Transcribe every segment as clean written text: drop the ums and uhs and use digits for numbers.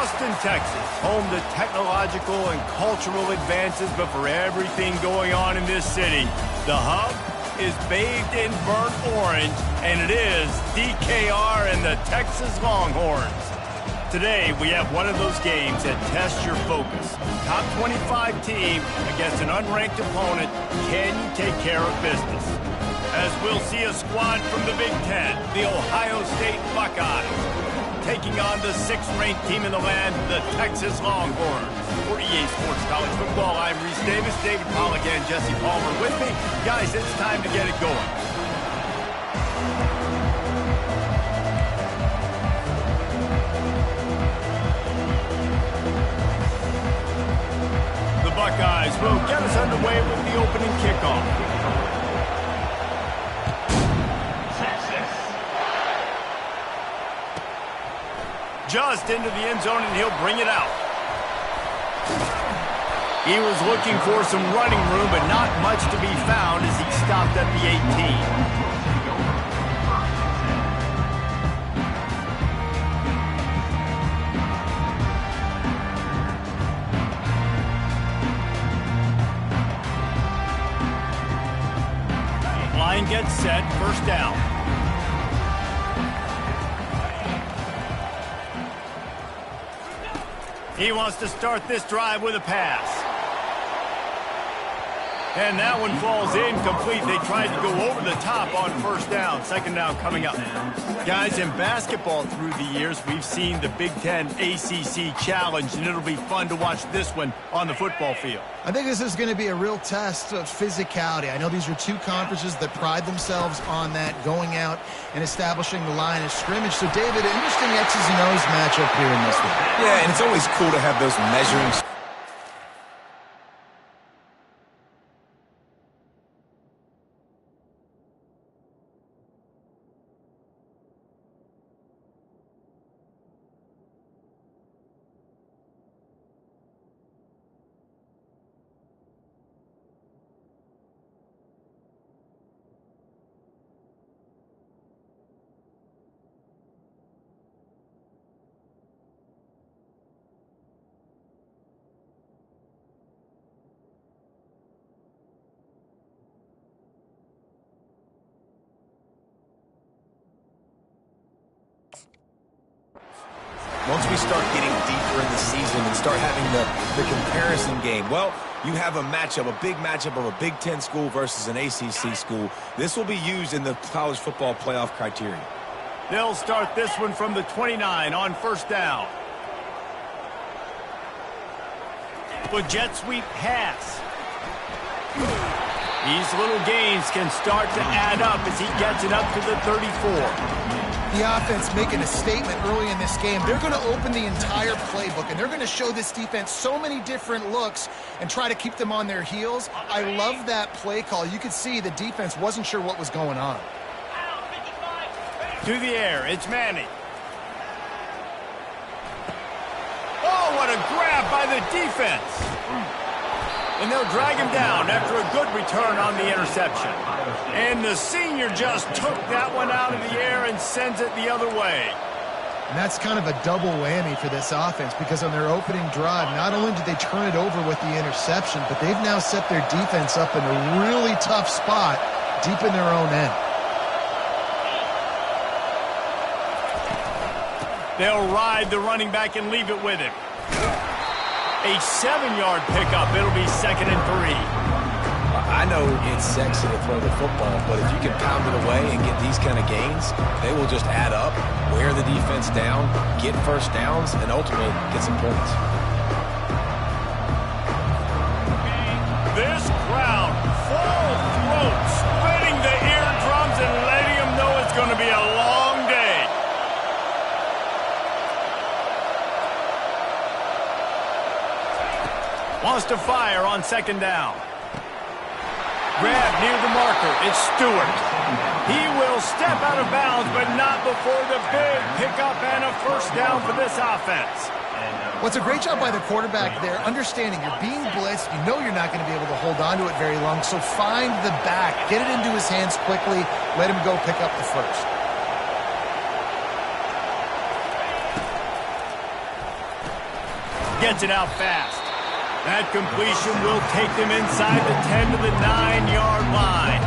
Austin, Texas, home to technological and cultural advances, but for everything going on in this city, the hub is bathed in burnt orange, and it is DKR and the Texas Longhorns. Today, we have one of those games that tests your focus. Top 25 team against an unranked opponent. Can you take care of business? As we'll see a squad from the Big Ten, the Ohio State Buckeyes, taking on the 6th-ranked team in the land, the Texas Longhorns. For EA Sports College Football, I'm Reese Davis, David Pollack, and Jesse Palmer with me. Guys, it's time to get it going. The Buckeyes will get us underway with the opening kickoff. Just into the end zone, and he'll bring it out. He was looking for some running room, but not much to be found as he stopped at the 18. Line gets set, first down. He wants to start this drive with a pass. And that one falls incomplete. They tried to go over the top on first down. Second down coming up. Guys, in basketball through the years, we've seen the Big Ten ACC Challenge, and it'll be fun to watch this one on the football field. I think this is going to be a real test of physicality. I know these are two conferences that pride themselves on that, going out and establishing the line of scrimmage. So, David, interesting X's and O's matchup here in this one. Yeah, and it's always cool to have those measuring. Once we start getting deeper in the season and start having the comparison game, well, you have a matchup, a big matchup of a Big Ten school versus an ACC school. This will be used in the college football playoff criteria. They'll start this one from the 29 on first down. With jet sweep pass. These little gains can start to add up as he gets it up to the 34. The offense making a statement early in this game. They're going to open the entire playbook, and they're going to show this defense so many different looks and try to keep them on their heels. I love that play call. You could see the defense wasn't sure what was going on. To the air, it's Manning. Oh, what a grab by the defense. And they'll drag him down after a good return on the interception. And the senior just took that one out of the air and sends it the other way. And that's kind of a double whammy for this offense, because on their opening drive, not only did they turn it over with the interception, but they've now set their defense up in a really tough spot deep in their own end. They'll ride the running back and leave it with him. A 7-yard pickup. It'll be 2nd and 3. I know it's sexy to throw the football, but if you can pound it away and get these kind of gains, they will just add up, wear the defense down, get first downs, and ultimately get some points. This crowd, full throat, splitting the eardrums and letting them know it's going to be a long day. Wants to fire on 2nd down. Grab near the marker. It's Stewart. He will step out of bounds, but not before the big pickup and a first down for this offense. Well, it's a great job by the quarterback there, understanding you're being blitzed. You know you're not going to be able to hold on to it very long, so find the back. Get it into his hands quickly. Let him go pick up the first. gets it out fast. That completion will take them inside the 10 to the 9-yard line.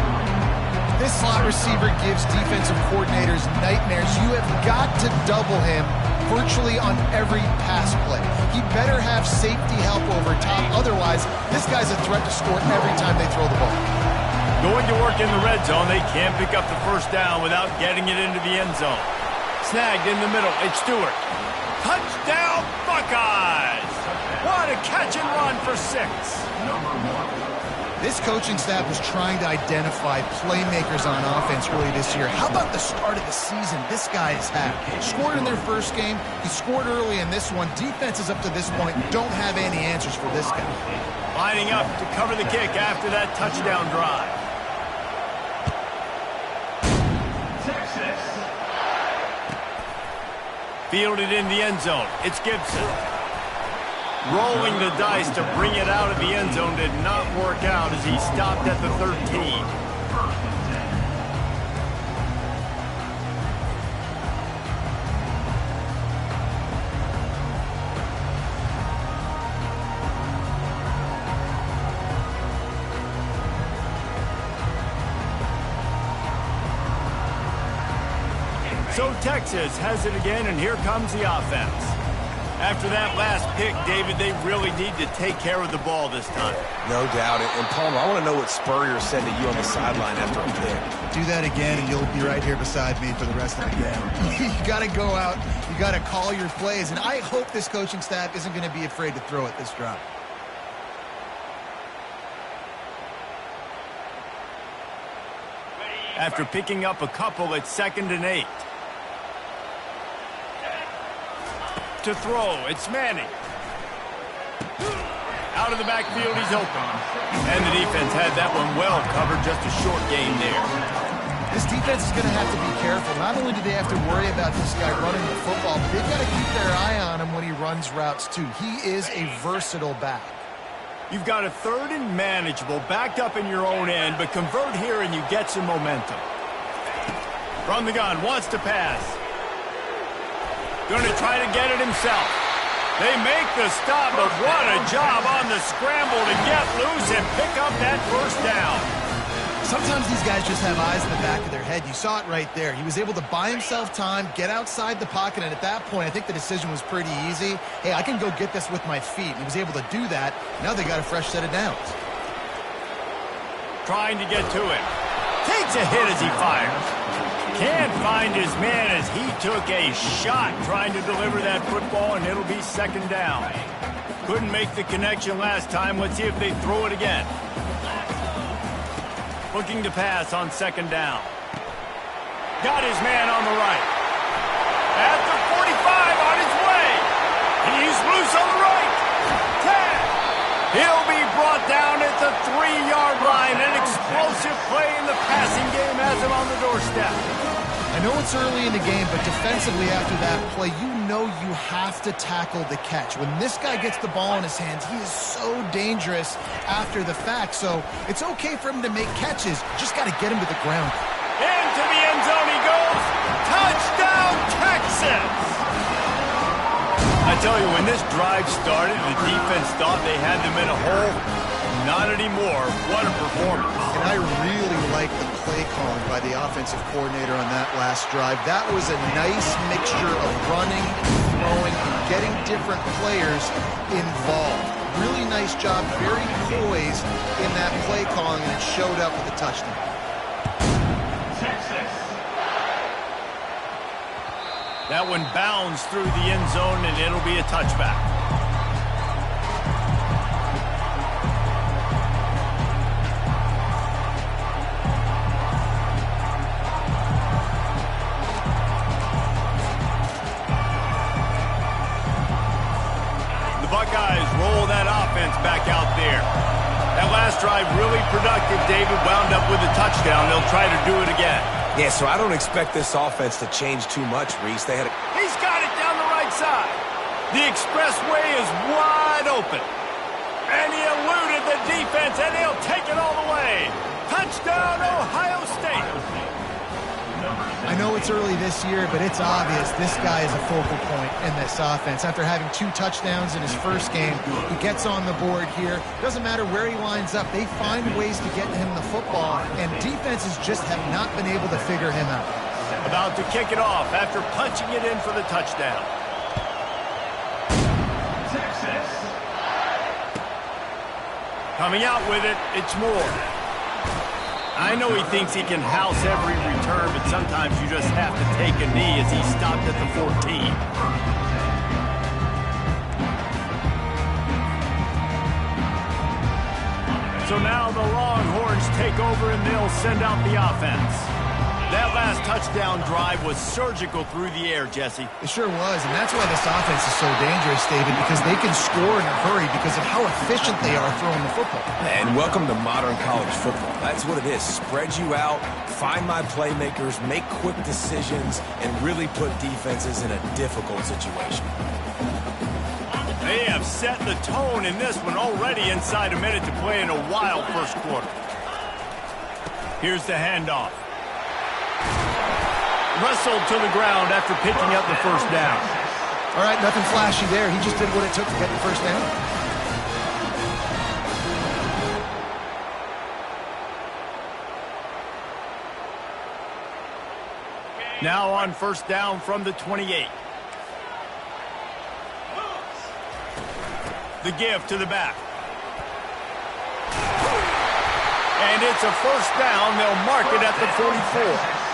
This slot receiver gives defensive coordinators nightmares. You have got to double him virtually on every pass play. He better have safety help over top. Otherwise, this guy's a threat to score every time they throw the ball. Going to work in the red zone, they can't pick up the first down without getting it into the end zone. Snagged in the middle, it's Stewart. Touchdown, Buckeyes! What a catch and run for 6. This coaching staff was trying to identify playmakers on offense early this year. How about the start of the season this guy has had? Scored in their first game. He scored early in this one. Defenses up to this point don't have any answers for this guy. Lining up to cover the kick after that touchdown drive. Fielded in the end zone. It's Gibson. Rolling the dice to bring it out of the end zone did not work out as he stopped at the 13. So Texas has it again, and here comes the offense. After that last pick, David, they really need to take care of the ball this time. No doubt. And Palmer, I want to know what Spurrier said to you on the sideline after a pick. Do that again, and you'll be right here beside me for the rest of the game. You got to go out. You got to call your plays, and I hope this coaching staff isn't going to be afraid to throw it this drive. After picking up a couple, it's 2nd and 8. To throw, it's Manning. Out of the backfield, he's open. And the defense had that one well covered, just a short gain there. This defense is going to have to be careful. Not only do they have to worry about this guy running the football, but they've got to keep their eye on him when he runs routes too. He is a versatile back. You've got a 3rd and manageable, backed up in your own end, but convert here and you get some momentum. From the gun, wants to pass. Going to try to get it himself. They make the stop, but what a job on the scramble to get loose and pick up that first down. Sometimes these guys just have eyes in the back of their head. You saw it right there. He was able to buy himself time, get outside the pocket, and at that point, I think the decision was pretty easy. Hey, I can go get this with my feet. And he was able to do that. Now they got a fresh set of downs. Trying to get to it. Takes a hit as he fires. Can't find his man as he took a shot trying to deliver that football, and it'll be 2nd down. Couldn't make the connection last time. Let's see if they throw it again. Looking to pass on 2nd down. Got his man on the right. At the 45 on his way. He's loose on the right. 10. He'll be brought down at the 3-yard line. An explosive play in the passing game has him on the doorstep. I know it's early in the game, but defensively after that play, you know you have to tackle the catch. When this guy gets the ball in his hands, he is so dangerous after the fact. So it's okay for him to make catches. Just got to get him to the ground. Into the end zone he goes. Touchdown, Texas! I tell you, when this drive started, the defense thought they had them in a hole. Not anymore. What a performance. And I really like the play calling by the offensive coordinator on that last drive. That was a nice mixture of running, throwing, and getting different players involved. Really nice job, very poised in that play calling, and it showed up with a touchdown. That one bounds through the end zone, and it'll be a touchback. Buckeyes roll that offense back out there. That last drive really productive. David wound up with a touchdown. They'll try to do it again. Yeah, so I don't expect this offense to change too much, Reese. He's got it down the right side. The expressway is wide open. And he eluded the defense, and he'll take it all the way. Touchdown, Ohio State. I know it's it's early this year, but it's obvious this guy is a focal point in this offense. After having 2 touchdowns in his first game, he gets on the board here. Doesn't matter where he lines up, they find ways to get him the football, and defenses just have not been able to figure him out. About to kick it off after punching it in for the touchdown. Texas. Coming out with it, it's Moore. I know he thinks he can house every return, but sometimes you just have to take a knee as he stopped at the 14. So now the Longhorns take over and they'll send out the offense. That last touchdown drive was surgical through the air, Jesse. It sure was, and that's why this offense is so dangerous, David, because they can score in a hurry because of how efficient they are throwing the football. And welcome to modern college football. That's what it is. Spread you out, find my playmakers, make quick decisions, and really put defenses in a difficult situation. They have set the tone in this one already inside a minute to play in a wild first quarter. Here's the handoff. Wrestled to the ground after picking up the first down. All right, nothing flashy there. He just did what it took to get the first down. Now on first down from the 28. The give to the back. And it's a first down. They'll mark it at the 44.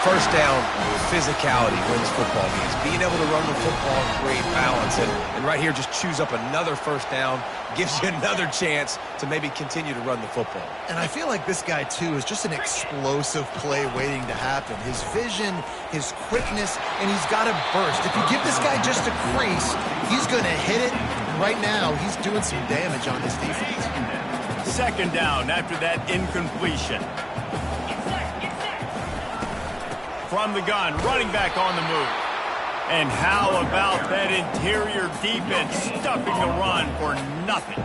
First down, physicality wins football games. Being able to run the football and create balance. And right here, just choose up another first down. Gives you another chance to maybe continue to run the football. And I feel like this guy, too, is just an explosive play waiting to happen. His vision, his quickness, and he's got a burst. If you give this guy just a crease, he's going to hit it. And right now, he's doing some damage on his defense. Second down after that incompletion. From the gun, running back on the move. And how about that interior defense stuffing the run for nothing?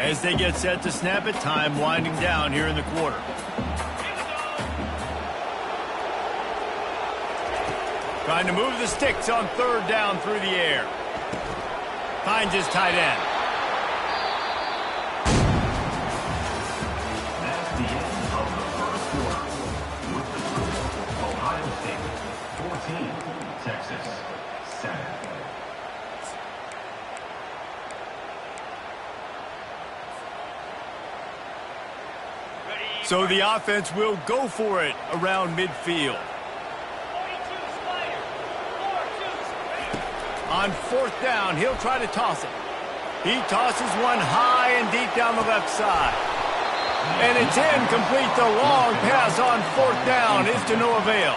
As they get set to snap it, time winding down here in the quarter. Trying to move the sticks on third down through the air. Finds his tight end. So the offense will go for it around midfield. On fourth down, he'll try to toss it. He tosses one high and deep down the left side. And it's incomplete. The long pass on fourth down is to no avail.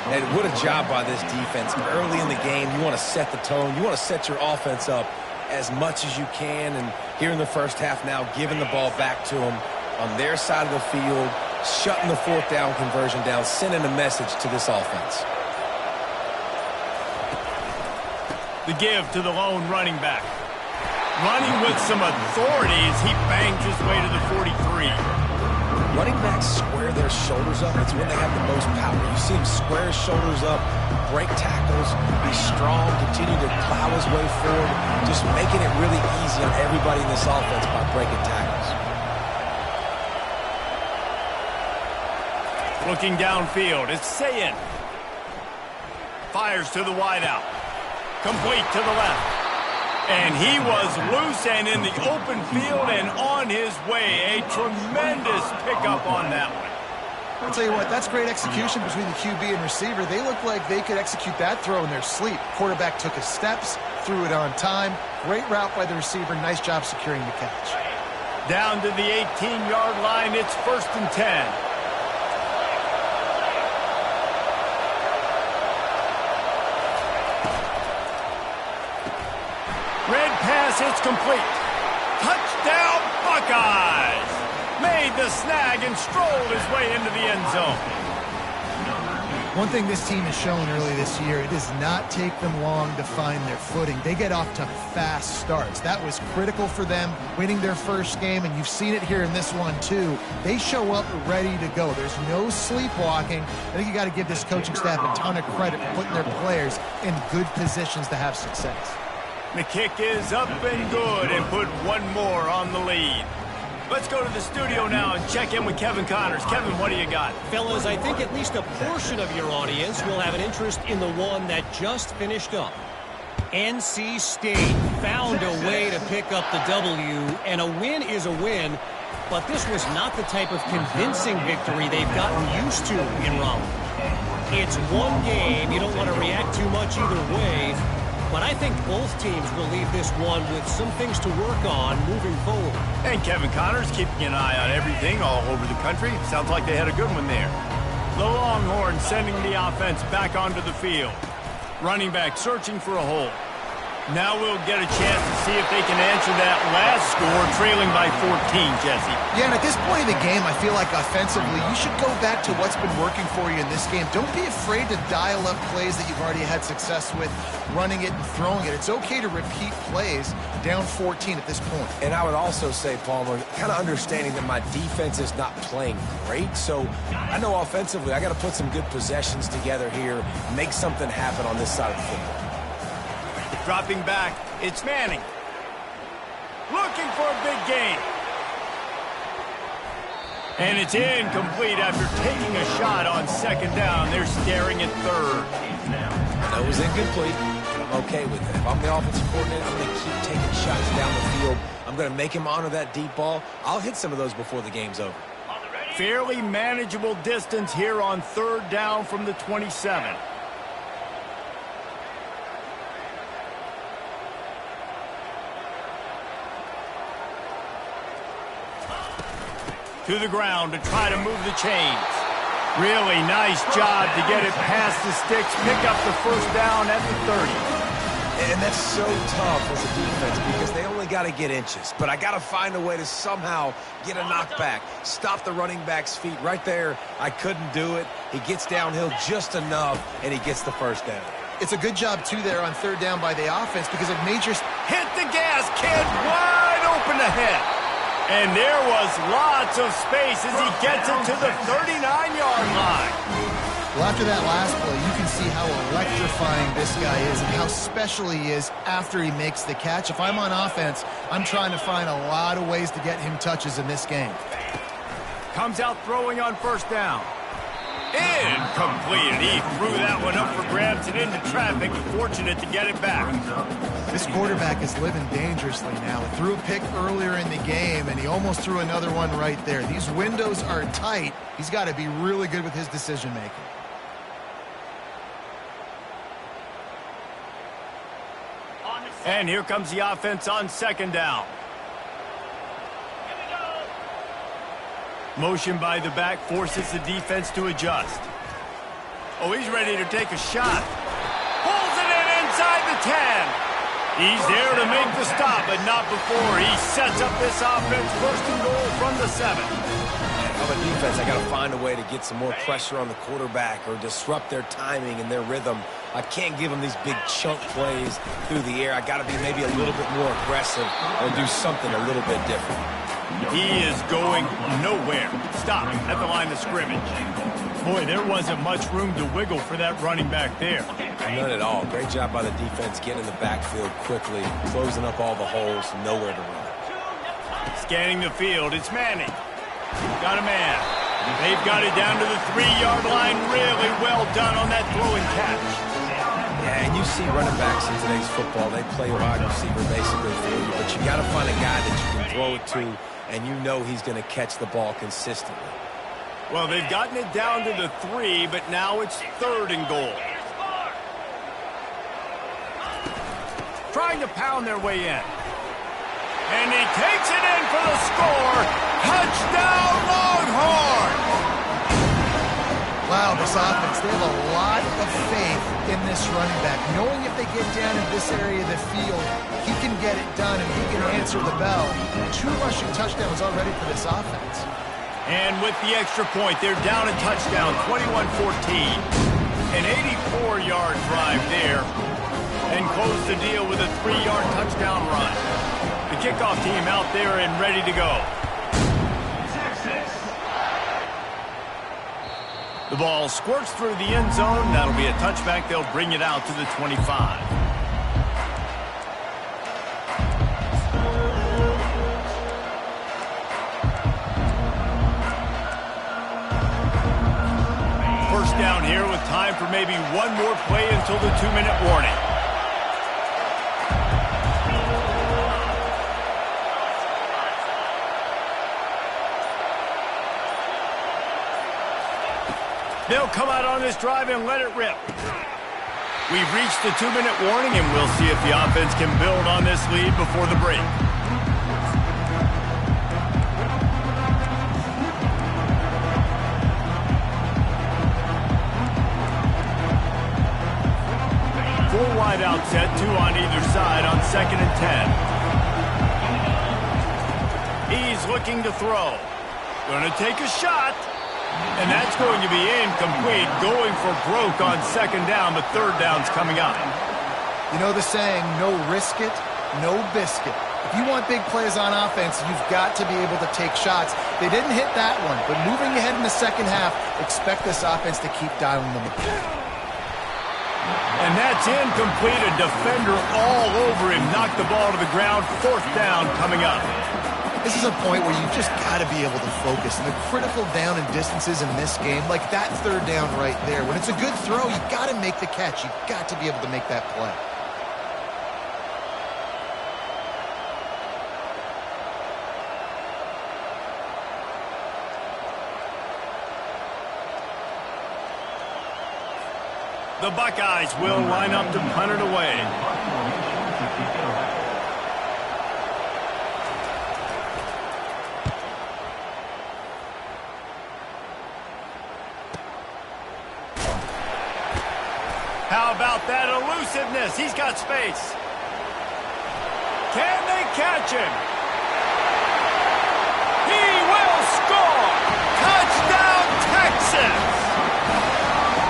And what a job by this defense. Early in the game, you want to set the tone. You want to set your offense up as much as you can. And here in the first half now, giving the ball back to them on their side of the field, shutting the fourth down conversion down, sending a message to this offense. The give to the lone running back. Running with some authority as he bangs his way to the 43. Running backs square their shoulders up. It's when they have the most power. You see him square his shoulders up, break tackles, be strong, continue to plow his way forward, just making it really easy on everybody in this offense by breaking tackles. Looking downfield, it's Sayin. Fires to the wideout. Complete to the left. And he was loose and in the open field and on his way. A tremendous pickup on that one. I'll tell you what, that's great execution between the QB and receiver. They look like they could execute that throw in their sleep. Quarterback took his steps, threw it on time. Great route by the receiver. Nice job securing the catch. Down to the 18-yard line, it's 1st and 10. Red pass, it's complete. Touchdown, Buckeyes! Made the snag and strolled his way into the end zone. One thing this team has shown early this year, it does not take them long to find their footing. They get off to fast starts. That was critical for them winning their first game, and you've seen it here in this one too. They show up ready to go. There's no sleepwalking. I think you got to give this coaching staff a ton of credit for putting their players in good positions to have success. The kick is up and good and put one more on the lead. Let's go to the studio now and check in with Kevin Connors. Kevin, what do you got? Fellas, I think at least a portion of your audience will have an interest in the one that just finished up. NC State found a way to pick up the W, and a win is a win, but this was not the type of convincing victory they've gotten used to in Raleigh. It's one game. You don't want to react too much either way, but I think both teams will leave this one with some things to work on moving forward. And Kevin Connors keeping an eye on everything all over the country. Sounds like they had a good one there. The Longhorns sending the offense back onto the field. Running back searching for a hole. Now we'll get a chance to see if they can answer that last score, trailing by 14, Jesse. Yeah, and at this point in the game, I feel like offensively, you should go back to what's been working for you in this game. Don't be afraid to dial up plays that you've already had success with, running it and throwing it. It's okay to repeat plays down 14 at this point. And I would also say, Palmer, kind of understanding that my defense is not playing great. So I know offensively, I got to put some good possessions together here, make something happen on this side of the football. Dropping back, it's Manning. Looking for a big gain. And it's incomplete after taking a shot on second down. They're staring at third. That was incomplete. I'm okay with it. If I'm the offensive coordinator, I'm going to keep taking shots down the field. I'm going to make him honor that deep ball. I'll hit some of those before the game's over. Fairly manageable distance here on third down from the 27. To the ground to try to move the chains. Really nice job to get it past the sticks, pick up the first down at the 30. And that's so tough as a defense because they only got to get inches. But I got to find a way to somehow get a knockback, stop the running back's feet. Right there, I couldn't do it. He gets downhill just enough, and he gets the first down. It's a good job, too, there on third down by the offense because it made your... Hit the gas, kid, wide open ahead. And there was lots of space as he gets it to the 39-yard line. Well, after that last play, you can see how electrifying this guy is and how special he is after he makes the catch. If I'm on offense, I'm trying to find a lot of ways to get him touches in this game. Comes out throwing on first down. Incomplete. He threw that one up for grabs and into traffic. Fortunate to get it back. This quarterback is living dangerously now. He threw a pick earlier in the game, and he almost threw another one right there. These windows are tight. He's got to be really good with his decision-making. And here comes the offense on second down. Motion by the back forces the defense to adjust. Oh, he's ready to take a shot. Pulls it in inside the 10. He's there to make the stop, but not before. He sets up this offense first and goal from the 7. On the defense, I got to find a way to get some more pressure on the quarterback or disrupt their timing and their rhythm. I can't give them these big chunk plays through the air. I got to be maybe a little bit more aggressive or do something a little bit different. He is going nowhere. Stop at the line of scrimmage. Boy, there wasn't much room to wiggle for that running back there. None at all. Great job by the defense getting in the backfield quickly, closing up all the holes, nowhere to run. Scanning the field, it's Manning. Got a man. They've got it down to the 3-yard line. Really well done on that throw and catch. Yeah, and you see running backs in today's football, they play wide receiver basically for you, but you got to find a guy that you can throw it to, and you know he's going to catch the ball consistently. Well, they've gotten it down to the 3, but now it's third and goal. Trying to pound their way in. And he takes it in for the score. Touchdown, Longhorns! Wow, this offense, they have a lot of faith in this running back. Knowing if they get down in this area of the field, he can get it done and he can answer the bell. 2 rushing touchdowns already for this offense. And with the extra point, they're down a touchdown, 21-14. An 84-yard drive there, and close the deal with a 3-yard touchdown run. The kickoff team out there and ready to go. The ball squirts through the end zone. That'll be a touchback. They'll bring it out to the 25. First down here with time for maybe one more play until the 2-minute warning. They'll come out on this drive and let it rip. We've reached the 2-minute warning, and we'll see if the offense can build on this lead before the break. Full wide out set, 2 on either side on 2nd and 10. He's looking to throw. Going to take a shot. And that's going to be incomplete, going for broke on 2nd down, but 3rd down's coming up. You know the saying, no risk it, no biscuit. If you want big plays on offense, you've got to be able to take shots. They didn't hit that one, but moving ahead in the second half, expect this offense to keep dialing them up. And that's incomplete, a defender all over him, knocked the ball to the ground, 4th down coming up. This is a point where you've just got to be able to focus. And the critical down and distances in this game, like that 3rd down right there, when it's a good throw, you've got to make the catch. You've got to be able to make that play. The Buckeyes will line up to punt it away. How about that elusiveness? He's got space. Can they catch him? He will score! Touchdown, Texas!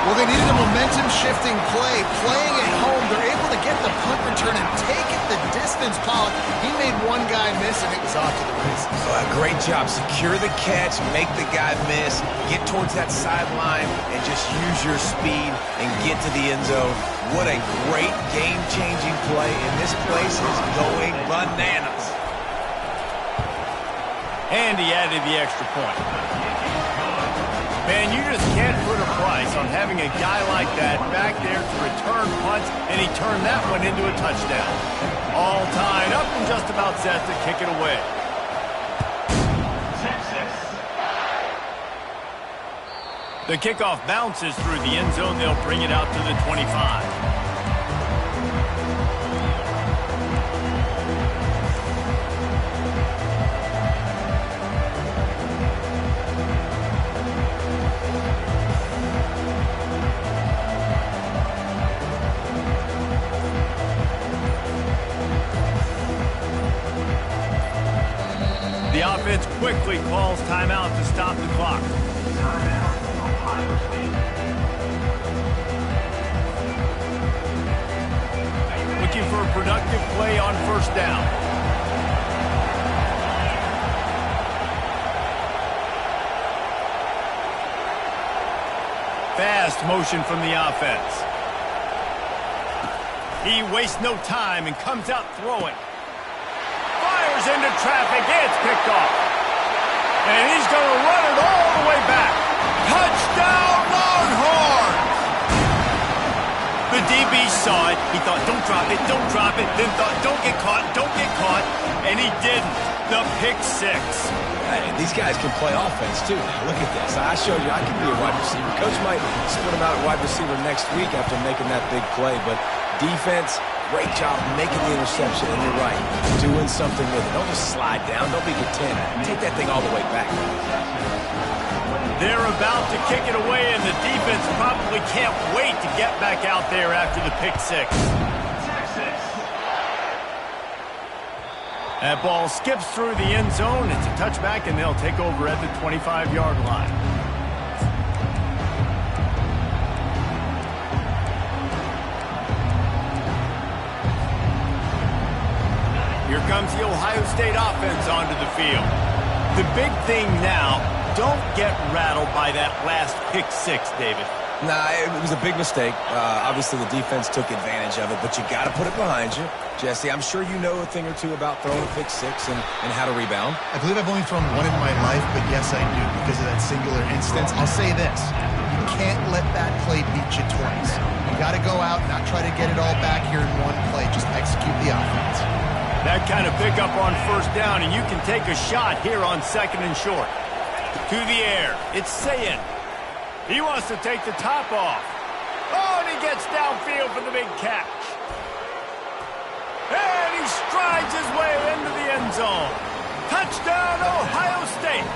Well, they needed a momentum-shifting play. Playing at home, they're able to get the punt return and take it the distance. Pollock, he made one guy miss, and it was off to the races. Great job. Secure the catch, make the guy miss, get towards that sideline, and just use your speed and get to the end zone. What a great game-changing play, and this place is going bananas. And he added the extra point. Man, you just can't put a price on having a guy like that back there to return punts, and he turned that one into a touchdown. All tied up and just about set to kick it away. The kickoff bounces through the end zone. They'll bring it out to the 25. The offense quickly calls timeout to stop the clock. Looking for a productive play on 1st down. Fast motion from the offense. He wastes no time and comes out throwing. Fires into traffic. It's picked off. And he's going to run it all the way back. Touchdown, Longhorns! The DB saw it. He thought, don't drop it, don't drop it. Then thought, don't get caught, don't get caught. And he didn't. The pick 6. Hey, these guys can play offense, too. Now, look at this. I showed you I can be a wide receiver. Coach might split him out at wide receiver next week after making that big play. But defense, great job making the interception. And you're right, doing something with it. Don't just slide down. Don't be content. Take that thing all the way back. They're about to kick it away, and the defense probably can't wait to get back out there after the pick 6. That ball skips through the end zone. It's a touchback, and they'll take over at the 25-yard line. Here comes the Ohio State offense onto the field. The big thing now, don't get rattled by that last pick six, David. Nah, it was a big mistake. Obviously, the defense took advantage of it, but you got to put it behind you. Jesse, I'm sure you know a thing or two about throwing a pick six and how to rebound. I believe I've only thrown one in my life, but yes, I do because of that singular instance. I'll say this. You can't let that play beat you twice. You got to go out and not try to get it all back here in one play. Just execute the offense. That kind of pickup on first down, and you can take a shot here on second and short. To the air. It's Sayin. He wants to take the top off. Oh, and he gets downfield for the big catch. And he strides his way into the end zone. Touchdown, Ohio State.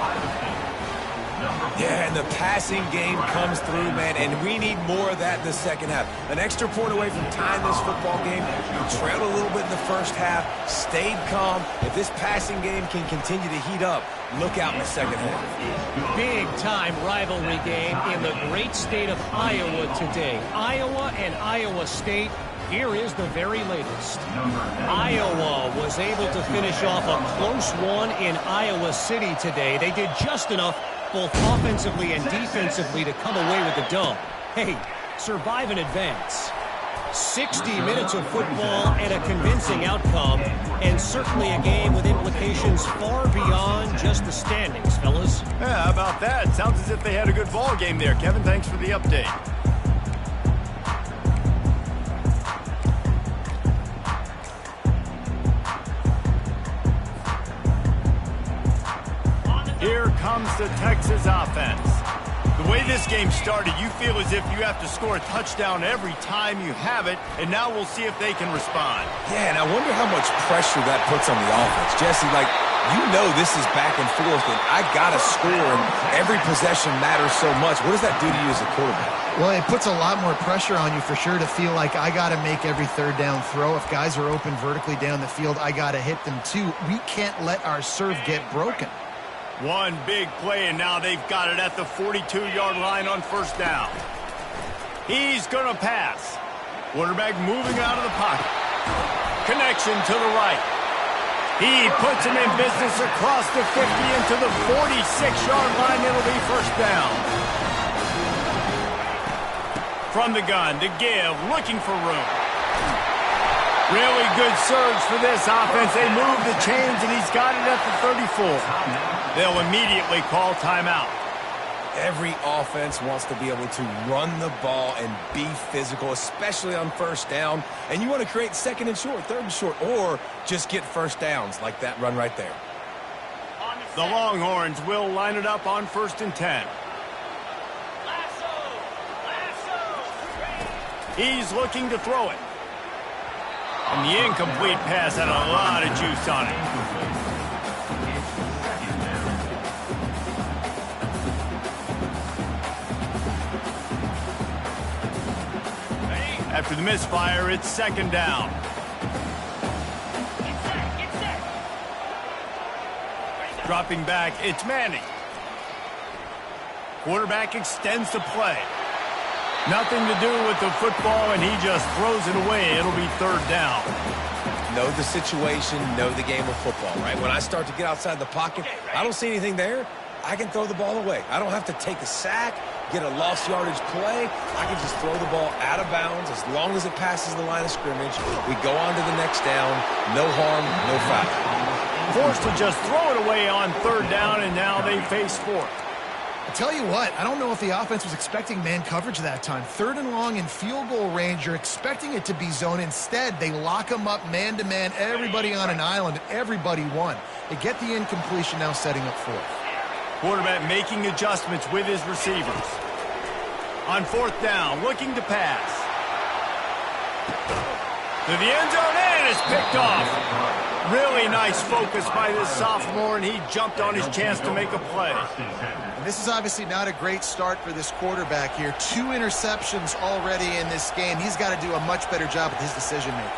Yeah, and the passing game comes through, man, and we need more of that in the second half. An extra point away from tying this football game. You trailed a little bit in the first half, stayed calm. If this passing game can continue to heat up, look out in the second half. Big-time rivalry game in the great state of Iowa today. Iowa and Iowa State. Here is the very latest. Iowa was able to finish off a close one in Iowa City today. They did just enough both offensively and defensively to come away with the dub. Hey, survive and advance. 60 minutes of football and a convincing outcome, and certainly a game with implications far beyond just the standings, fellas. Yeah, how about that? Sounds as if they had a good ball game there. Kevin, thanks for the update. Here comes the Texas offense. The way this game started, you feel as if you have to score a touchdown every time you have it, and now we'll see if they can respond. Yeah, and I wonder how much pressure that puts on the offense. Jesse, like, you know this is back and forth, and I got to score, and every possession matters so much. What does that do to you as a quarterback? Well, it puts a lot more pressure on you for sure to feel like I got to make every third down throw. If guys are open vertically down the field, I got to hit them too. We can't let our serve get broken. One big play, and now they've got it at the 42-yard line on first down. He's going to pass. Quarterback moving out of the pocket. Connection to the right. He puts him in business across the 50 into the 46-yard line. It'll be first down. From the gun to give, looking for room. Really good surge for this offense. They move the chains, and he's got it at the 34. They'll immediately call timeout. Every offense wants to be able to run the ball and be physical, especially on first down. And you want to create second and short, third and short, or just get first downs like that run right there. The Longhorns will line it up on 1st and 10. He's looking to throw it. And the incomplete pass had a lot of juice on it. After the misfire, it's second down. Get set. Dropping back, it's Manning. Quarterback extends the play. Nothing to do with the football, and he just throws it away. It'll be third down. Know the situation, know the game of football, right? When I start to get outside the pocket, I don't see anything there. I can throw the ball away. I don't have to take a sack, get a lost yardage play. I can just throw the ball out of bounds as long as it passes the line of scrimmage. We go on to the next down. No harm, no foul. Forced to just throw it away on third down, and now they face fourth. I tell you what, I don't know if the offense was expecting man coverage that time. Third and long in field goal range, you're expecting it to be zone. Instead, they lock them up man-to-man, everybody on an island, and everybody won. They get the incompletion, now setting up fourth. Quarterback making adjustments with his receivers. On fourth down, looking to pass. To the end zone, and it's picked off. Really nice focus by this sophomore, and he jumped on his chance to make a play. And this is obviously not a great start for this quarterback here. 2 interceptions already in this game. He's got to do a much better job with his decision-making.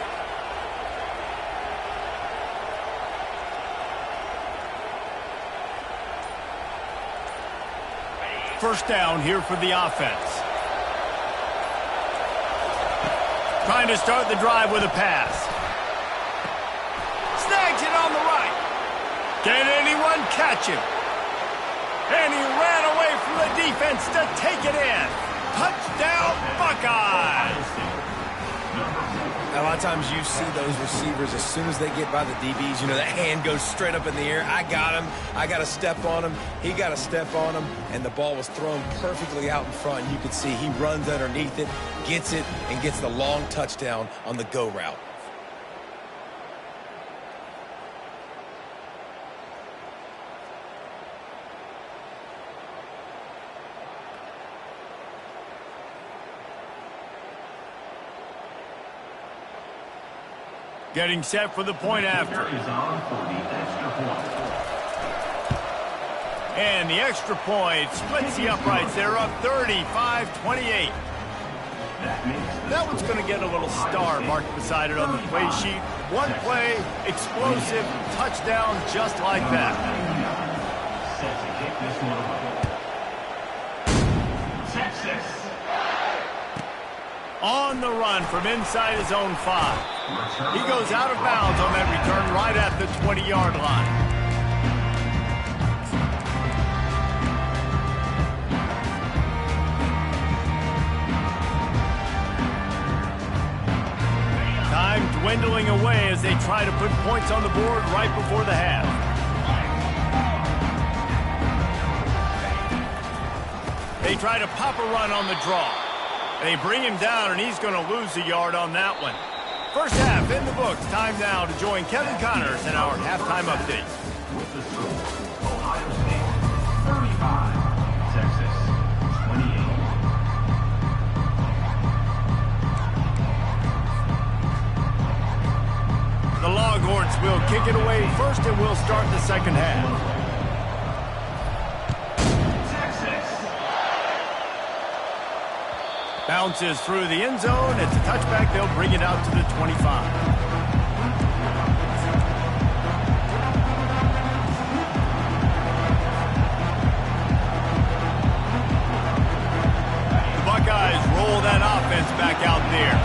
First down here for the offense. Trying to start the drive with a pass. Snags finds it on the right. Can anyone catch him? And he ran away from the defense to take it in. Touchdown, Buckeyes! A lot of times you see those receivers, as soon as they get by the DBs, you know, that hand goes straight up in the air. I got him. I got to step on him. He got to step on him. And the ball was thrown perfectly out in front. You could see he runs underneath it, gets it, and gets the long touchdown on the go route. Getting set for the point after. And the extra point splits the uprights. They're up 35-28. That one's going to get a little star marked beside it on the play sheet. One play, explosive, touchdown just like that. On the run from inside his own 5. He goes out of bounds on that return right at the 20-yard line. Time dwindling away as they try to put points on the board right before the half. They try to pop a run on the draw. They bring him down, and he's going to lose a yard on that one. First half in the books. Time now to join Kevin Connors in our halftime update. With the score, Ohio State 35, Texas 28. The Longhorns will kick it away first, and we'll start the second half. Bounces through the end zone. It's a touchback. They'll bring it out to the 25. The Buckeyes roll that offense back out there.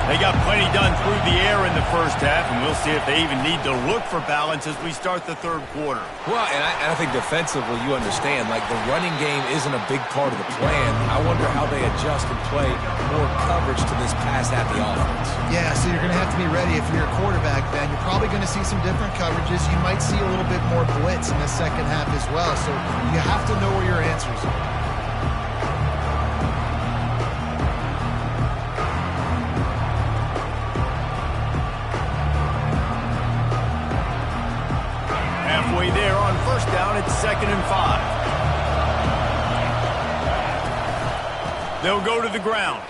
They got plenty done through the air in the first half, and we'll see if they even need to look for balance as we start the third quarter. Well, and I think defensively, you understand, like the running game isn't a big part of the plan. I wonder how they adjust and play more coverage to this pass-happy offense. Yeah, so you're going to have to be ready if you're a quarterback, Ben. You're probably going to see some different coverages. You might see a little bit more blitz in the second half as well, so you have to know where your answers are. Halfway there on first down, it's 2nd and 5. They'll go to the ground.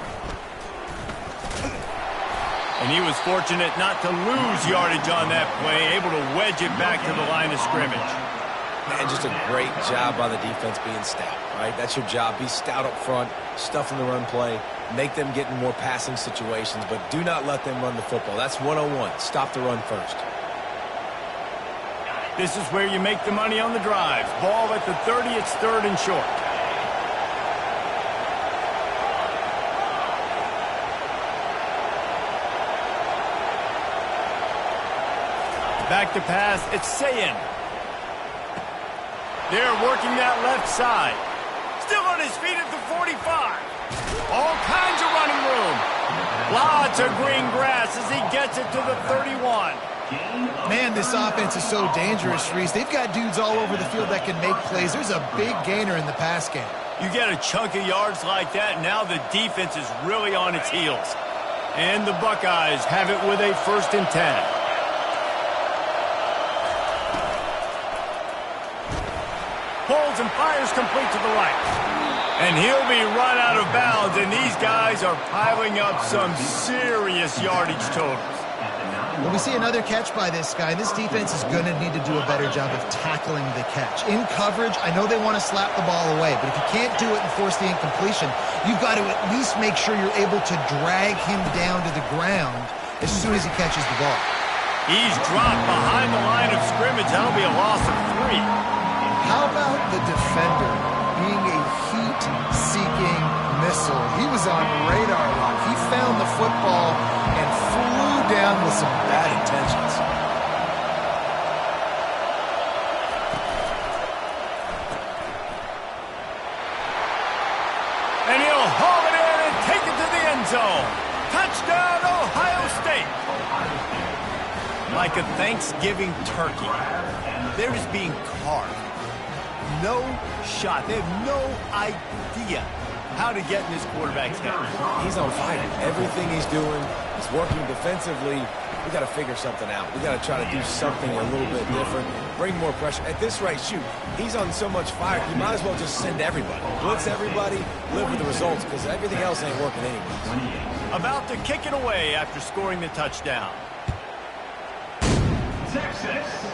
And he was fortunate not to lose yardage on that play, able to wedge it back to the line of scrimmage. Man, just a great job by the defense being stout, right? That's your job. Be stout up front, stuff in the run play, make them get in more passing situations, but do not let them run the football. That's 101. Stop the run first. This is where you make the money on the drives. Ball at the 30, it's 3rd and short. Back to pass, it's Sayin. They're working that left side. Still on his feet at the 45. All kinds of running room. Lots of green grass as he gets it to the 31. Man, this offense is so dangerous, Reese. They've got dudes all over the field that can make plays. There's a big gainer in the pass game. You get a chunk of yards like that, now the defense is really on its heels. And the Buckeyes have it with a 1st and 10. Pulls and fires complete to the right. And he'll be run out of bounds, and these guys are piling up some serious yardage totals. Well, we see another catch by this guy. This defense is going to need to do a better job of tackling the catch. In coverage, I know they want to slap the ball away, but if you can't do it and force the incompletion, you've got to at least make sure you're able to drag him down to the ground as soon as he catches the ball. He's dropped behind the line of scrimmage. That'll be a loss of 3. How about the defender being a heat-seeking missile? He was on radar lock. He found the football and flew down with some bad intentions. Touchdown, Ohio State. Like a Thanksgiving turkey, they're just being carved. No shot. They have no idea how to get in this quarterback's head. He's on fire. Everything he's doing is working defensively. We got to figure something out. We got to try to do something a little bit different, bring more pressure. At this rate, shoot, he's on so much fire, you might as well just send everybody. Blitz everybody, live with the results, because everything else ain't working anyways. About to kick it away after scoring the touchdown. Texas.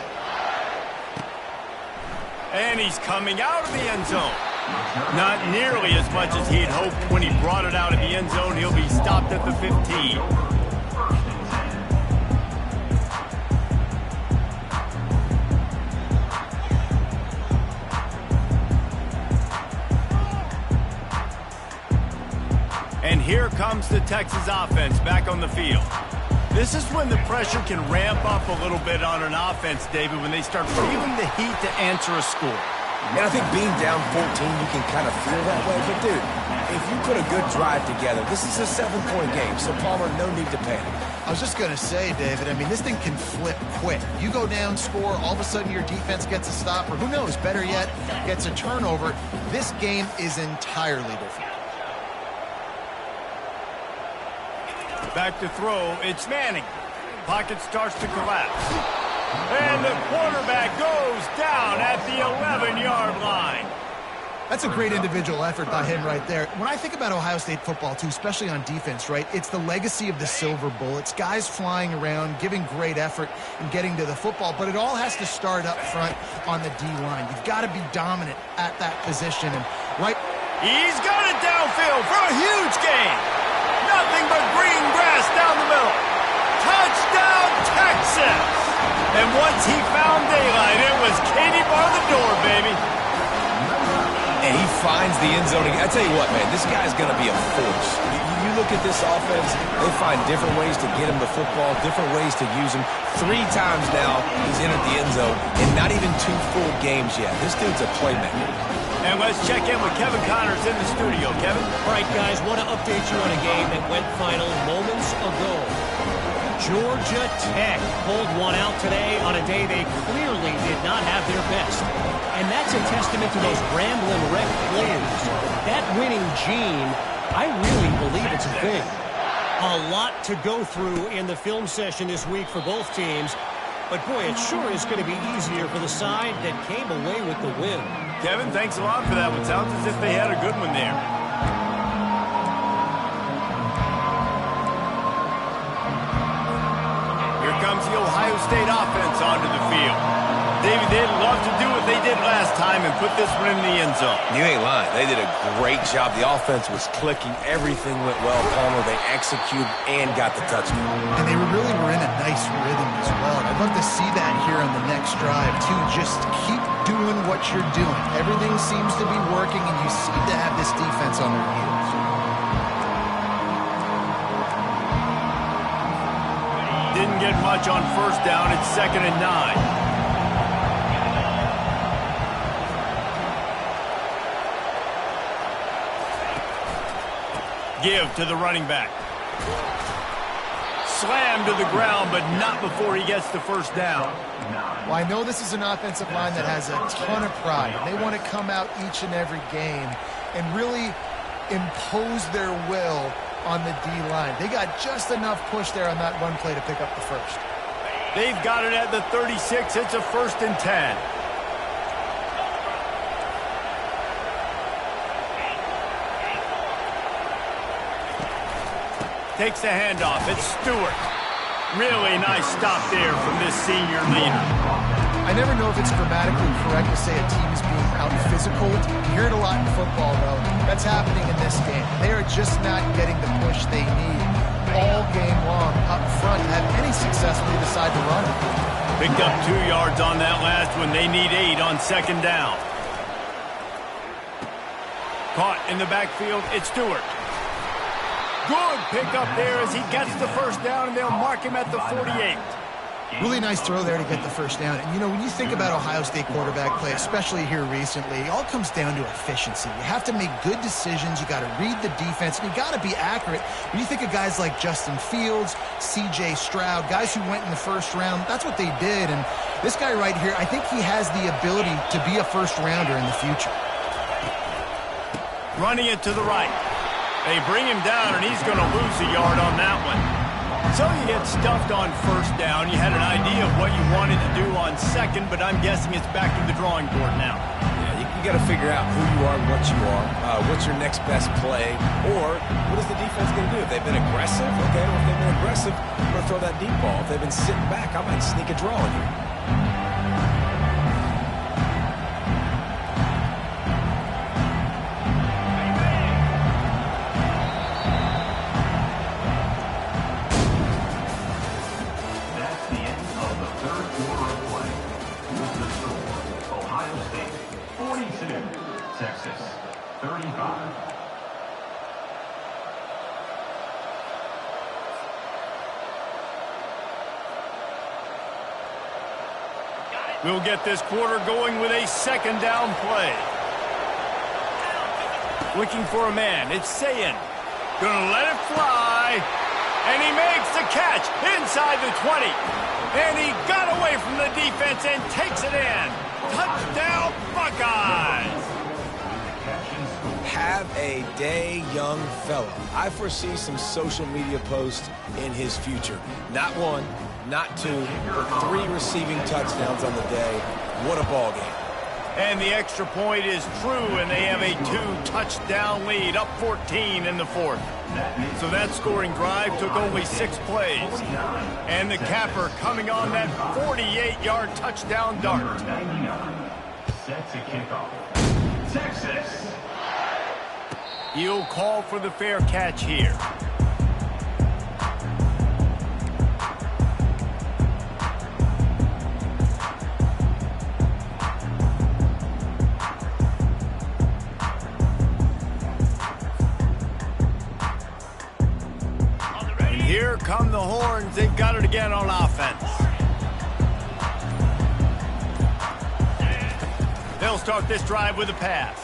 And he's coming out of the end zone. Not nearly as much as he'd hoped when he brought it out of the end zone. He'll be stopped at the 15. And here comes the Texas offense back on the field. This is when the pressure can ramp up a little bit on an offense, David, when they start feeling the heat to answer a score. And I think being down 14, you can kind of feel that way. But, dude, if you put a good drive together, this is a 7-point game, so, Palmer, no need to panic. I was just going to say, David, I mean, this thing can flip quick. You go down, score, all of a sudden your defense gets a stop, or who knows, better yet, gets a turnover. This game is entirely different. Back to throw, it's Manning. Pocket starts to collapse. And the quarterback goes down at the 11-yard line. That's a great individual effort by him right there. When I think about Ohio State football, too, especially on defense, right, it's the legacy of the Silver Bullets, guys flying around, giving great effort and getting to the football, but it all has to start up front on the D-line. You've got to be dominant at that position. And right, He's got it downfield for a huge gain. Nothing but green grass down the middle. Touchdown, Texas! And once he found daylight, it was Katie bar the door, baby. And he finds the end zone. I tell you what, man, this guy's going to be a force. You look at this offense, they find different ways to get him the football, different ways to use him. 3 times now he's entered the end zone, and not even 2 full games yet. This dude's a playmaker. And let's check in with Kevin Connors in the studio. Kevin? All right, guys, want to update you on a game that went final moments ago. Georgia Tech pulled one out today on a day they clearly did not have their best. And that's a testament to those rambling wreck players. That winning gene, I really believe it's a thing. A lot to go through in the film session this week for both teams. But, boy, it sure is going to be easier for the side that came away with the win. Kevin, thanks a lot for that. It sounds as if they had a good one there. Here comes the Ohio State offense onto the field. David, they'd love to do what they did last time and put this one in the end zone. You ain't lying. They did a great job. The offense was clicking. Everything went well, Palmer. They executed and got the touchdown. and they really were in a nice rhythm as well. And I'd love to see that here on the next drive, too. Just keep doing what you're doing. Everything seems to be working, and you seem to have this defense on their heels. Didn't get much on first down. It's 2nd and 9. Give to the running back. Slam to the ground, but not before he gets the first down. Well, I know this is an offensive line that has a ton of pride. They want to come out each and every game and really impose their will on the D-line. They got just enough push there on that run play to pick up the first. They've got it at the 36. It's a 1st and 10. Takes the handoff. It's Stewart. Really nice stop there from this senior leader. I never know if it's grammatically correct to say a team is being out-physical. You hear it a lot in football, though. That's happening in this game. They are just not getting the push they need all game long up front to have any success when they decide to run it. Picked up 2 yards on that last one. They need 8 on 2nd down. Caught in the backfield. It's Stewart. Good pick up there as he gets the first down, and they'll mark him at the 48. Really nice throw there to get the first down. And, you know, when you think about Ohio State quarterback play, especially here recently, it all comes down to efficiency. You have to make good decisions. You got to read the defense, and you got to be accurate. When you think of guys like Justin Fields, C.J. Stroud, guys who went in the first round, that's what they did. And this guy right here, I think he has the ability to be a first-rounder in the future. Running it to the right. They bring him down, and he's going to lose a yard on that one. So you get stuffed on first down. You had an idea of what you wanted to do on second, but I'm guessing it's back to the drawing board now. Yeah, you got to figure out who you are, what you are, what's your next best play, or what is the defense going to do? If they've been aggressive, okay, well, if they've been aggressive, I'm going to throw that deep ball. If they've been sitting back, I might sneak a draw in here. Texas, 35. We'll get this quarter going with a second down play. Looking for a man. It's Sayin. Gonna let it fly. And he makes the catch inside the 20. And he got away from the defense and takes it in. Touchdown, Buckeyes! Have a day, young fella. I foresee some social media posts in his future. Not one, not two, but 3 receiving touchdowns on the day. What a ball game. And the extra point is true, and they have a 2-touchdown lead, up 14 in the fourth. So that scoring drive took only 6 plays. And the capper coming on that 48-yard touchdown dart. Set to kickoff. Texas. He'll call for the fair catch here. And here come the horns. They've got it again on offense. They'll start this drive with a pass.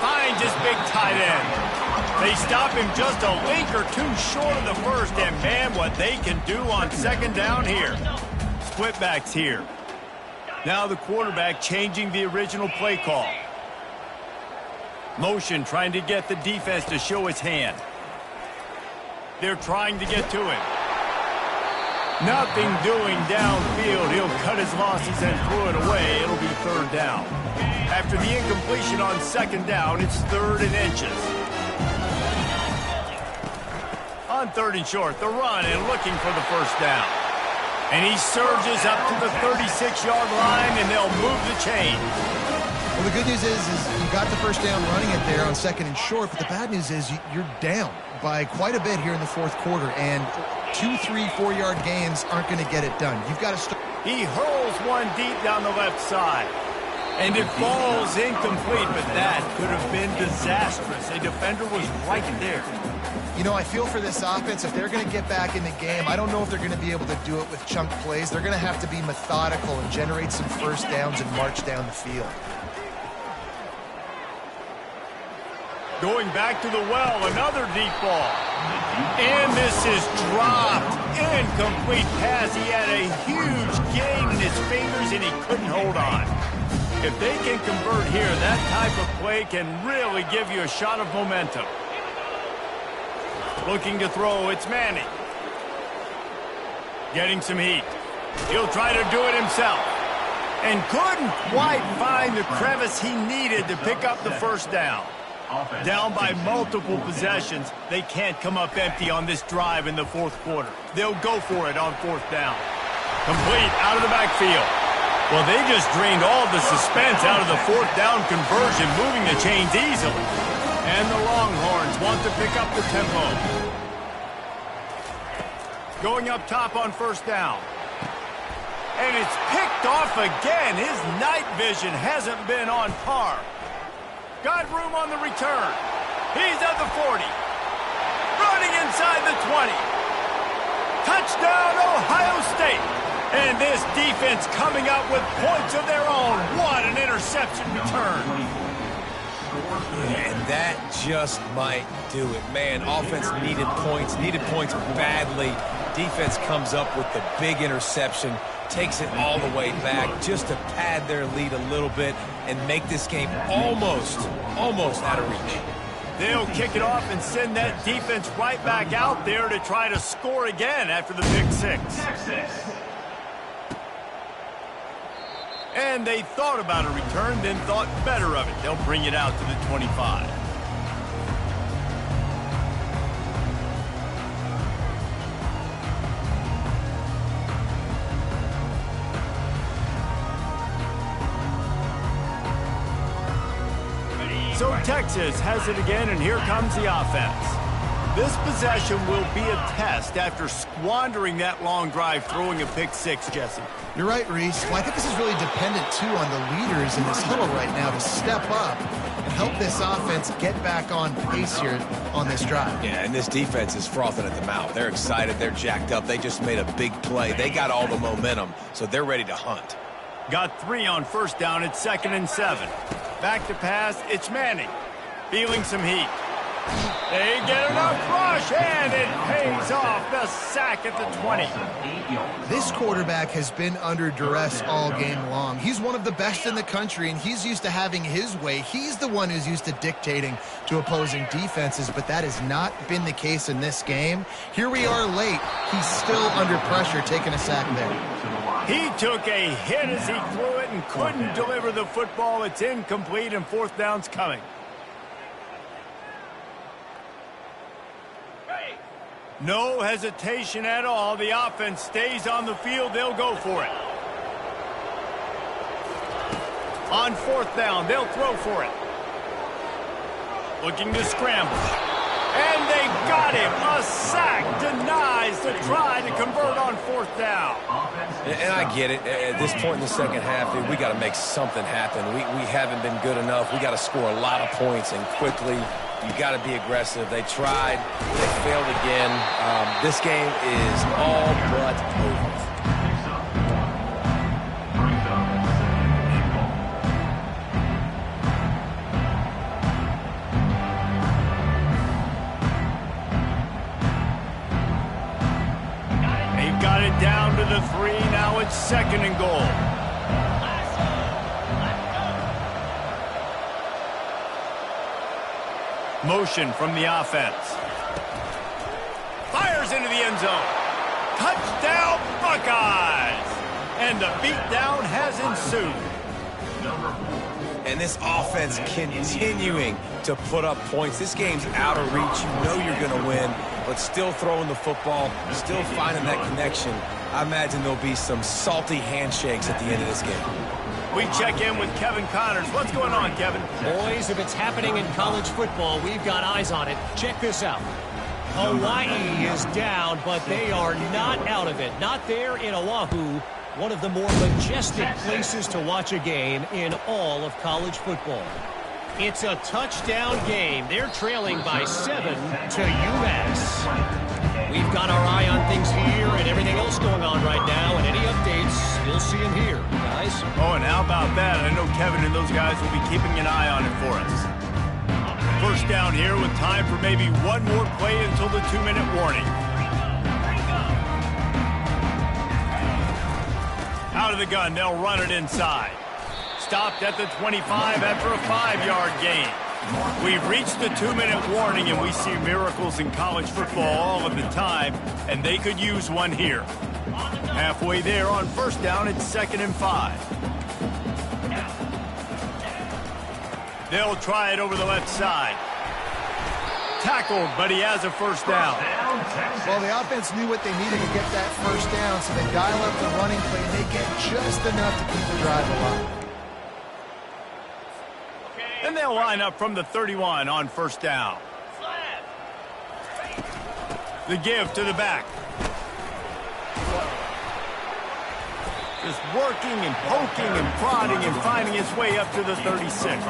Finds his big tight end. They stop him just a link or two short of the first, and man, what they can do on second down here. Split backs here. Now the quarterback changing the original play call. Motion trying to get the defense to show its hand. They're trying to get to him. Nothing doing downfield. He'll cut his losses and throw it away. It'll be third down. After the incompletion on second down, it's 3rd and inches. On 3rd and short, the run and looking for the first down. And he surges up to the 36-yard line, and they'll move the chain. Well, the good news is you got the first down running it there on 2nd and short, but the bad news is you're down by quite a bit here in the fourth quarter, and 2, 3, 4-yard gains aren't going to get it done. You've got to start. He hurls one deep down the left side. And it falls incomplete, but that could have been disastrous. A defender was right there. You know, I feel for this offense, if they're going to get back in the game, I don't know if they're going to be able to do it with chunk plays. They're going to have to be methodical and generate some first downs and march down the field. Going back to the well, another deep ball. And this is dropped. Incomplete pass. He had a huge gain in his fingers, and he couldn't hold on. If they can convert here, that type of play can really give you a shot of momentum. Looking to throw, it's Manning. Getting some heat. He'll try to do it himself. And couldn't quite find the crevice he needed to pick up the first down. Down by multiple possessions, they can't come up empty on this drive in the fourth quarter. They'll go for it on 4th down. Complete out of the backfield. Well, they just drained all the suspense out of the 4th down conversion, moving the chains easily. And the Longhorns want to pick up the tempo. Going up top on 1st down. And it's picked off again. His night vision hasn't been on par. Got room on the return. He's at the 40. Running inside the 20. Touchdown, Ohio State. And this defense coming up with points of their own. What an interception return. And that just might do it. Man, offense needed points badly. Defense comes up with the big interception, takes it all the way back just to pad their lead a little bit and make this game almost out of reach. They'll kick it off and send that defense right back out there to try to score again after the pick six. And they thought about a return, then thought better of it. They'll bring it out to the 25. So Texas has it again, and here comes the offense. This possession will be a test after squandering that long drive throwing a pick six, Jesse. You're right, Reese. Well, I think this is really dependent, too, on the leaders in this huddle right now to step up and help this offense get back on pace here on this drive. Yeah, and this defense is frothing at the mouth. They're excited. They're jacked up. They just made a big play. They got all the momentum, so they're ready to hunt. Got 3 on first down. It's 2nd and 7. Back to pass. It's Manning. Feeling some heat. They get enough rush, and it pays off. The sack at the 20. This quarterback has been under duress all game long. He's one of the best in the country, and he's used to having his way. He's the one who's used to dictating to opposing defenses, but that has not been the case in this game. Here we are late. He's still under pressure, taking a sack there. He took a hit as he threw it and couldn't deliver the football. It's incomplete, and 4th down's coming. No hesitation at all. The offense stays on the field. They'll go for it. On 4th down, they'll throw for it. Looking to scramble. And they got him. A sack denies the try to convert on 4th down. And I get it. At this point in the second half, dude, we got to make something happen. We haven't been good enough. We got to score a lot of points and quickly. You got to be aggressive. They tried. They failed again. This game is all but over. They've got it down to the 3. Now it's 2nd and goal. Motion from the offense. Fires into the end zone. Touchdown, Buckeyes! And the beatdown has ensued. And this offense continuing to put up points. This game's out of reach. You know you're going to win, but still throwing the football, still finding that connection. I imagine there'll be some salty handshakes at the end of this game. We check in with Kevin Connors. What's going on, Kevin? Boys, if it's happening in college football, we've got eyes on it. Check this out. Hawaii is down, but they are not out of it. Not there in Oahu, one of the more majestic places to watch a game in all of college football. It's a touchdown game. They're trailing by 7 to UMass. We've got our eye on things here and everything else going on right now, and any updates, you'll see them here, guys. Oh, and how about that? I know Kevin and those guys will be keeping an eye on it for us. First down here with time for maybe one more play until the 2-minute warning. Out of the gun, they'll run it inside. Stopped at the 25 after a 5-yard gain. We've reached the 2-minute warning, and we see miracles in college football all of the time, and they could use one here. Halfway there on first down, it's 2nd and 5. They'll try it over the left side. Tackled, but he has a first down. Well, the offense knew what they needed to get that first down, so they dial up the running play, and they get just enough to keep the drive alive. And they'll line up from the 31 on first down. The give to the back. Just working and poking and prodding and finding his way up to the 36.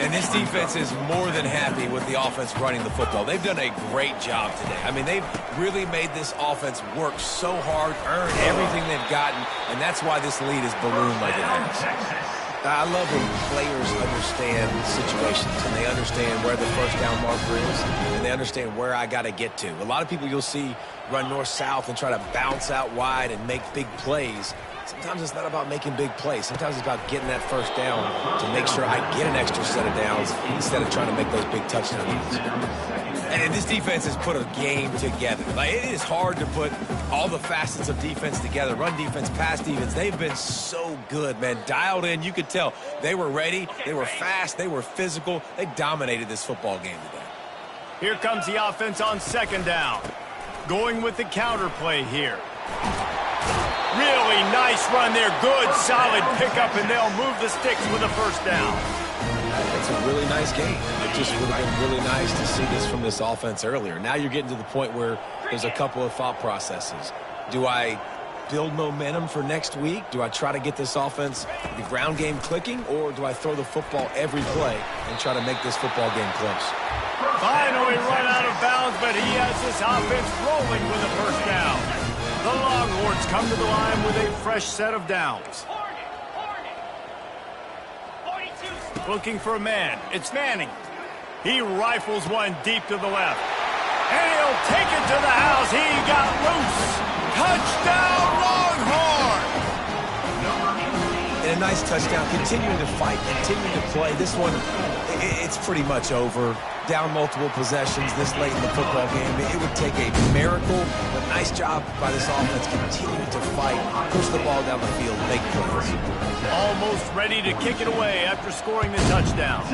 And this defense is more than happy with the offense running the football. They've done a great job today. I mean, they've really made this offense work so hard, earn everything they've gotten, and that's why this lead is ballooned like it has. I love when players understand situations and they understand where the first down marker is and they understand where I got to get to. A lot of people you'll see run north-south and try to bounce out wide and make big plays. Sometimes it's not about making big plays. Sometimes it's about getting that first down to make sure I get an extra set of downs instead of trying to make those big touchdowns. And this defense has put a game together. Like, it is hard to put all the facets of defense together. Run defense, pass defense. They've been so good, man. Dialed in. You could tell they were ready. They were fast. They were physical. They dominated this football game today. Here comes the offense on second down. Going with the counter play here. Really nice run there. Good, solid pickup, and they'll move the sticks with a first down. It's a really nice game. It just would have been really nice to see this from this offense earlier. Now you're getting to the point where there's a couple of thought processes. Do I build momentum for next week? Do I try to get this offense, the ground game clicking, or do I throw the football every play and try to make this football game close? Finally run out of bounds, but he has this offense rolling with a first down. The Longhorns come to the line with a fresh set of downs. Looking for a man. It's Manning. He rifles one deep to the left. And he'll take it to the house. He got loose. Touchdown, Longhorn! And a nice touchdown. Continuing to fight, continuing to play. This one, it's pretty much over. Down multiple possessions this late in the football game. It would take a miracle, but nice job by this offense continuing to fight, push the ball down the field, make plays. Almost ready to kick it away after scoring the touchdown.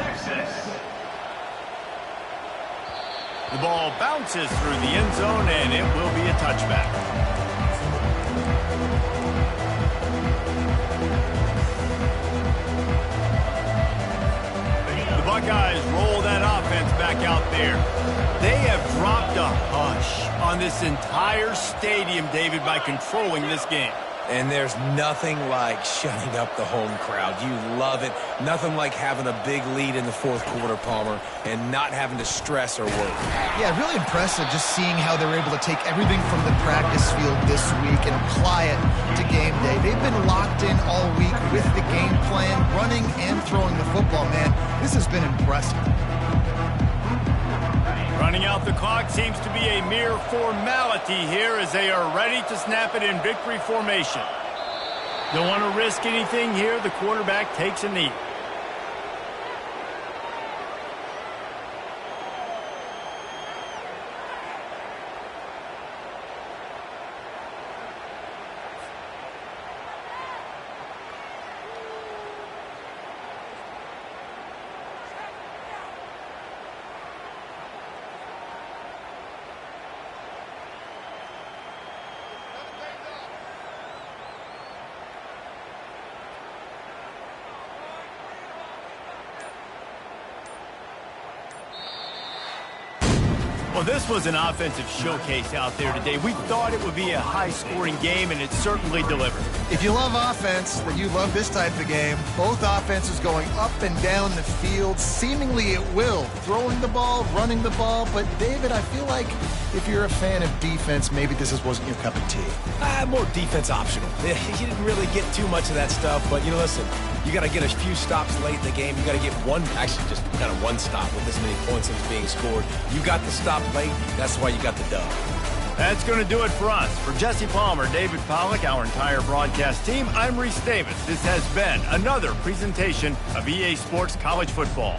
The ball bounces through the end zone, and it will be a touchback. The Buckeyes roll that offense back out there. They have dropped a hush on this entire stadium, David, by controlling this game. And there's nothing like shutting up the home crowd. You love it. Nothing like having a big lead in the fourth quarter, Palmer, and not having to stress or worry. Yeah, really impressive just seeing how they're able to take everything from the practice field this week and apply it to game day. They've been locked in all week with the game plan, running and throwing the football, man. This has been impressive. Running out the clock seems to be a mere formality here as they are ready to snap it in victory formation. Don't want to risk anything here. The quarterback takes a knee. Well, this was an offensive showcase out there today. We thought it would be a high-scoring game, and it certainly delivered. If you love offense, then you love this type of game. Both offenses going up and down the field, seemingly at will. Throwing the ball, running the ball. But, David, I feel like if you're a fan of defense, maybe this wasn't your cup of tea. More defense optional. You didn't really get too much of that stuff, but, you know, listen, you got to get a few stops late in the game. You got to get one, actually just kind of one stop with this many points that's being scored. You got the stop late. That's why you got the dub. That's going to do it for us. For Jesse Palmer, David Pollack, our entire broadcast team, I'm Reese Davis. This has been another presentation of EA Sports College Football.